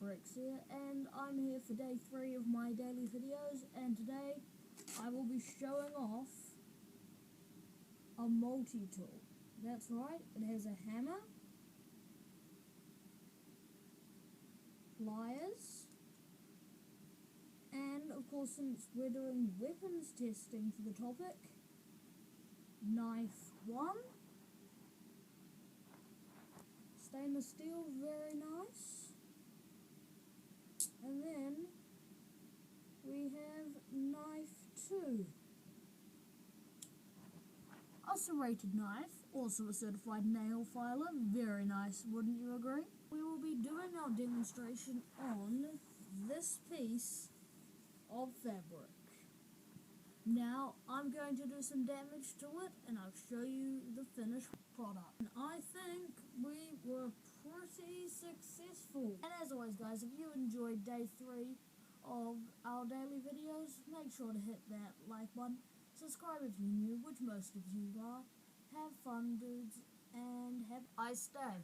Bricks here, and I'm here for day 3 of my daily videos, and today I will be showing off a multi-tool. That's right, it has a hammer, pliers, and of course, since we're doing weapons testing for the topic, knife 1, stainless steel, very nice, and then we have knife 2. A serrated knife, also a certified nail filer, very nice, wouldn't you agree? We will be doing our demonstration on this piece of fabric. Now, I'm going to do some damage to it, and I'll show you the finished product. And I think we were pretty successful. And as always, guys, if you enjoyed day 3 of our daily videos, make sure to hit that like button. Subscribe if you're new, which most of you are. Have fun, dudes, and have I stay.